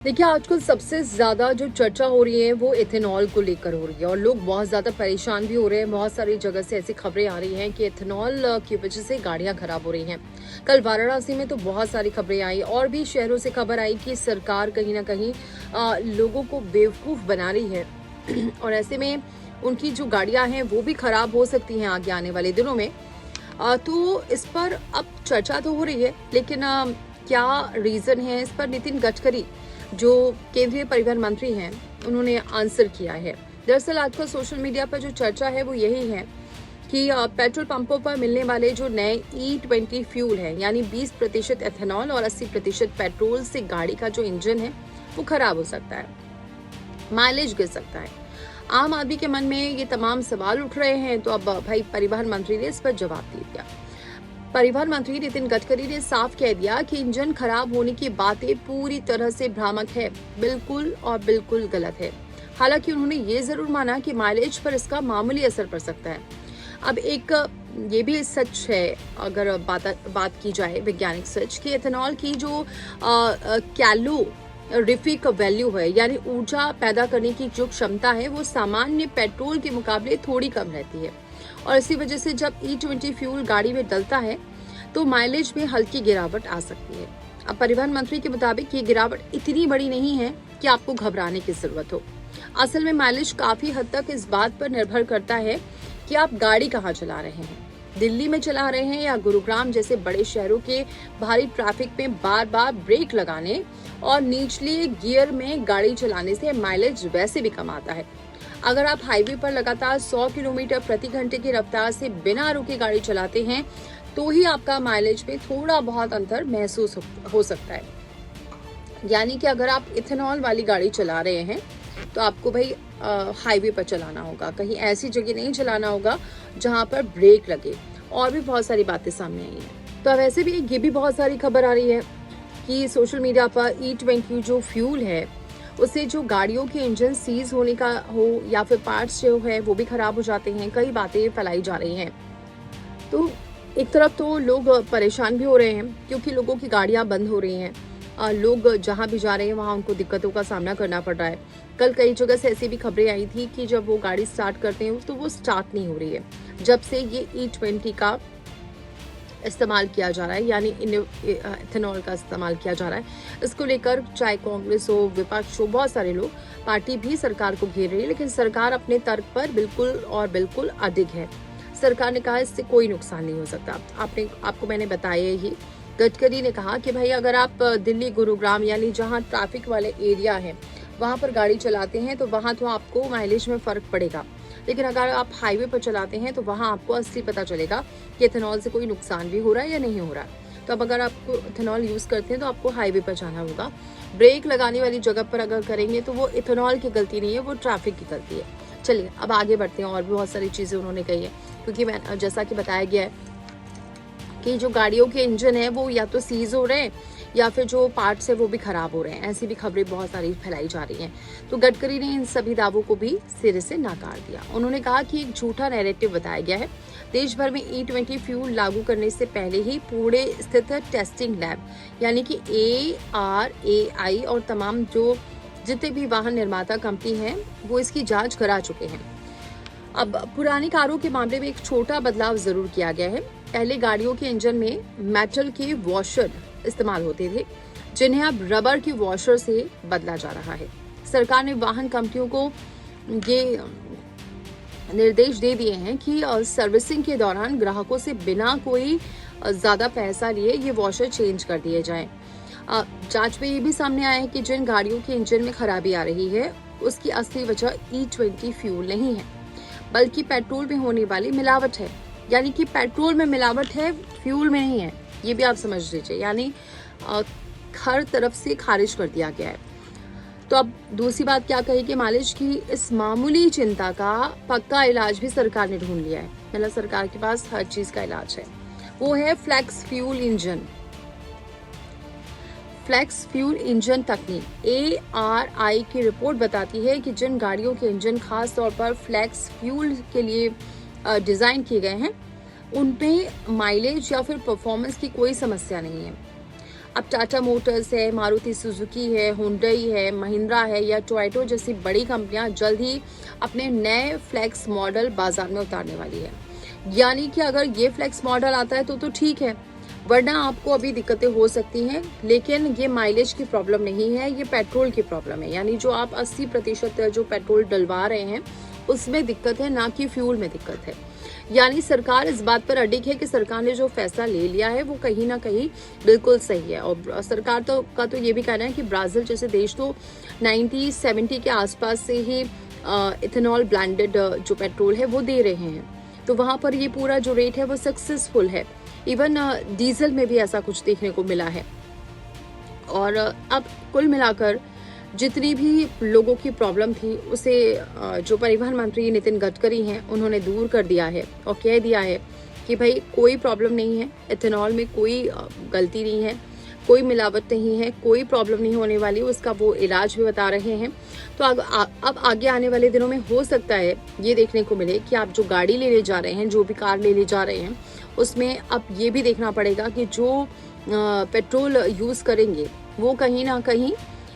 देखिए, आजकल सबसे ज़्यादा जो चर्चा हो रही है वो इथेनॉल को लेकर हो रही है और लोग बहुत ज़्यादा परेशान भी हो रहे हैं। बहुत सारी जगह से ऐसी खबरें आ रही हैं कि इथेनॉल की वजह से गाड़ियां खराब हो रही हैं। कल वाराणसी में तो बहुत सारी खबरें आई और भी शहरों से खबर आई कि सरकार कहीं ना कहीं लोगों को बेवकूफ़ बना रही है और ऐसे में उनकी जो गाड़ियां हैं वो भी खराब हो सकती हैं आगे आने वाले दिनों में। तो इस पर अब चर्चा तो हो रही है, लेकिन क्या रीज़न है इस पर? नितिन गडकरी जो केंद्रीय परिवहन मंत्री हैं, उन्होंने आंसर किया है। दरअसल आजकल सोशल मीडिया पर जो चर्चा है वो यही है कि पेट्रोल पंपों पर मिलने वाले जो नए E20 फ्यूल है, यानी 20% एथेनॉल और 80% पेट्रोल से गाड़ी का जो इंजन है वो खराब हो सकता है, माइलेज गिर सकता है। आम आदमी के मन में ये तमाम सवाल उठ रहे हैं, तो अब भाई परिवहन मंत्री ने इस पर जवाब दे दिया। परिवहन मंत्री नितिन गडकरी ने साफ कह दिया कि इंजन खराब होने की बातें पूरी तरह से भ्रामक है, बिल्कुल और बिल्कुल गलत है। हालांकि उन्होंने ये जरूर माना कि माइलेज पर इसका मामूली असर पड़ सकता है। अब एक ये भी सच है, अगर बात की जाए वैज्ञानिक सच, कि एथेनॉल की जो कैलोरीफिक वैल्यू है, यानी ऊर्जा पैदा करने की जो क्षमता है, वो सामान्य पेट्रोल के मुकाबले थोड़ी कम रहती है और इसी वजह से जब E20 फ्यूल गाड़ी में डलता है तो माइलेज में हल्की गिरावट आ सकती है। अब परिवहन मंत्री के मुताबिक ये गिरावट इतनी बड़ी नहीं है कि आपको घबराने की जरूरत हो। असल में माइलेज काफी हद तक इस बात पर निर्भर करता है कि आप गाड़ी कहाँ चला रहे हैं, दिल्ली में चला रहे हैं या गुरुग्राम जैसे बड़े शहरों के भारी ट्रैफिक में बार बार ब्रेक लगाने और निचले गियर में गाड़ी चलाने से माइलेज वैसे भी कम आता है। अगर आप हाईवे पर लगातार 100 किलोमीटर प्रति घंटे की रफ्तार से बिना रुके गाड़ी चलाते हैं तो ही आपका माइलेज में थोड़ा बहुत अंतर महसूस हो सकता है। यानी कि अगर आप इथेनॉल वाली गाड़ी चला रहे हैं तो आपको भाई हाईवे पर चलाना होगा, कहीं ऐसी जगह नहीं चलाना होगा जहां पर ब्रेक लगे। और भी बहुत सारी बातें सामने आई हैं। तो अब ऐसे भी ये भी बहुत सारी खबर आ रही है कि सोशल मीडिया पर E20 जो फ्यूल है उससे जो गाड़ियों के इंजन सीज होने का हो या फिर पार्ट्स जो है वो भी खराब हो जाते हैं। कई बातें फैलाई जा रही हैं। तो एक तरफ तो लोग परेशान भी हो रहे हैं क्योंकि लोगों की गाड़ियां बंद हो रही हैं। लोग जहां भी जा रहे हैं वहां उनको दिक्कतों का सामना करना पड़ रहा है। कल कई जगह से ऐसी भी खबरें आई थी कि जब वो गाड़ी स्टार्ट करते हैं तो वो स्टार्ट नहीं हो रही है, जब से ये E20 का इस्तेमाल किया जा रहा है, यानी इथेनॉल का इस्तेमाल किया जा रहा है। इसको लेकर चाहे कांग्रेस हो, विपक्ष हो, बहुत सारे लोग, पार्टी भी सरकार को घेर रही है, लेकिन सरकार अपने तर्क पर बिल्कुल और बिल्कुल अडिग है। सरकार ने कहा इससे कोई नुकसान नहीं हो सकता। आपको मैंने बताया ही, गडकरी ने कहा कि भाई अगर आप दिल्ली गुरुग्राम यानी जहां ट्रैफिक वाले एरिया है वहां पर गाड़ी चलाते हैं तो वहां तो आपको माइलेज में फर्क पड़ेगा, लेकिन अगर आप हाईवे पर चलाते हैं तो वहां आपको असली पता चलेगा कि इथेनॉल से कोई नुकसान भी हो रहा है या नहीं हो रहा है। तो अब अगर आपको इथेनॉल यूज करते हैं तो आपको हाईवे पर जाना होगा। ब्रेक लगाने वाली जगह पर अगर करेंगे तो वो इथेनॉल की गलती नहीं है, वो ट्रैफिक की गलती है। चलिए अब आगे बढ़ते हैं। और भी बहुत सारी चीजें उन्होंने कही है, क्योंकि मैं जैसा कि बताया गया है कि जो गाड़ियों के इंजन है वो या तो सीज हो रहे हैं या फिर जो पार्ट्स है वो भी खराब हो रहे हैं। ऐसी भी खबरें बहुत सारी फैलाई जा रही हैं। तो गडकरी ने इन सभी दावों को भी सिरे से नकार दिया। उन्होंने कहा कि एक झूठा नैरेटिव बताया गया है। देश भर में E20 फ्यूल लागू करने से पहले ही पुणे स्थित टेस्टिंग लैब यानी कि ARAI और तमाम जो जितने भी वाहन निर्माता कंपनी है वो इसकी जांच करा चुके हैं। अब पुरानी कारों के मामले में एक छोटा बदलाव जरूर किया गया है। पहले गाड़ियों के इंजन में मेटल के वॉशर इस्तेमाल होते थे, जिन्हें अब रबर के वॉशर से बदला जा रहा है। सरकार ने वाहन कंपनियों को ये निर्देश दे दिए हैं कि सर्विसिंग के दौरान ग्राहकों से बिना कोई ज्यादा पैसा लिए ये वॉशर चेंज कर दिए जाएं। जांच में ये भी सामने आया है कि जिन गाड़ियों के इंजन में खराबी आ रही है उसकी असली वजह E20 फ्यूल नहीं है, बल्कि पेट्रोल में होने वाली मिलावट है। यानी कि पेट्रोल में मिलावट है, फ्यूल में नहीं है। ये भी आप समझ लीजिए, यानी हर तरफ से खारिज कर दिया गया है। तो अब दूसरी बात क्या कही कि माइलेज की इस मामूली चिंता का पक्का इलाज भी सरकार ने ढूंढ लिया है। मतलब सरकार के पास हर चीज का इलाज है, वो है flex fuel engine. Flex fuel engine तकनीक ARI की रिपोर्ट बताती है कि जिन गाड़ियों के इंजन खास तौर पर फ्लेक्स फ्यूल के लिए डिजाइन किए गए हैं उनमें माइलेज या फिर परफॉर्मेंस की कोई समस्या नहीं है। अब टाटा मोटर्स है, मारुति सुजुकी है, हुंडई है, महिंद्रा है या टोयोटा जैसी बड़ी कंपनियां जल्द ही अपने नए फ्लेक्स मॉडल बाजार में उतारने वाली है। यानी कि अगर ये फ्लेक्स मॉडल आता है तो ठीक है, वरना आपको अभी दिक्कतें हो सकती हैं। लेकिन ये माइलेज की प्रॉब्लम नहीं है, ये पेट्रोल की प्रॉब्लम है। यानी जो आप 80% जो पेट्रोल डलवा रहे हैं उसमें दिक्कत है, ना कि फ्यूल में दिक्कत है। यानी सरकार इस बात पर अडिग है कि सरकार ने जो फैसला ले लिया है वो कहीं ना कहीं बिल्कुल सही है। और सरकार का तो ये भी कहना है कि ब्राजील जैसे देश तो 90-70 के आसपास से ही इथेनॉल ब्लेंडेड जो पेट्रोल है वो दे रहे हैं, तो वहां पर ये पूरा जो रेट है वो सक्सेसफुल है। इवन डीजल में भी ऐसा कुछ देखने को मिला है। और अब कुल मिलाकर जितनी भी लोगों की प्रॉब्लम थी उसे जो परिवहन मंत्री नितिन गडकरी हैं उन्होंने दूर कर दिया है और कह दिया है कि भाई कोई प्रॉब्लम नहीं है, इथेनॉल में कोई गलती नहीं है, कोई मिलावट नहीं है, कोई प्रॉब्लम नहीं होने वाली, उसका वो इलाज भी बता रहे हैं। तो अब आगे आने वाले दिनों में हो सकता है ये देखने को मिले कि आप जो गाड़ी लेने जा रहे हैं, जो भी कार लेने जा रहे हैं, उसमें अब ये भी देखना पड़ेगा कि जो पेट्रोल यूज़ करेंगे वो कहीं ना कहीं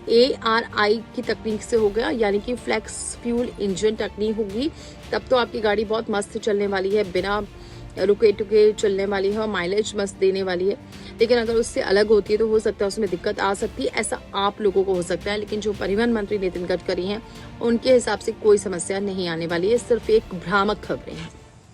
ARI की तकनीक से होगा, यानी कि फ्लेक्स फ्यूल इंजन तकनीक होगी। तब तो आपकी गाड़ी बहुत मस्त चलने वाली है, बिना रुके टुके चलने वाली है और माइलेज मस्त देने वाली है। लेकिन अगर उससे अलग होती है तो हो सकता है उसमें दिक्कत आ सकती है, ऐसा आप लोगों को हो सकता है। लेकिन जो परिवहन मंत्री नितिन गडकरी हैं उनके हिसाब से कोई समस्या नहीं आने वाली है, सिर्फ एक भ्रामक खबरें हैं।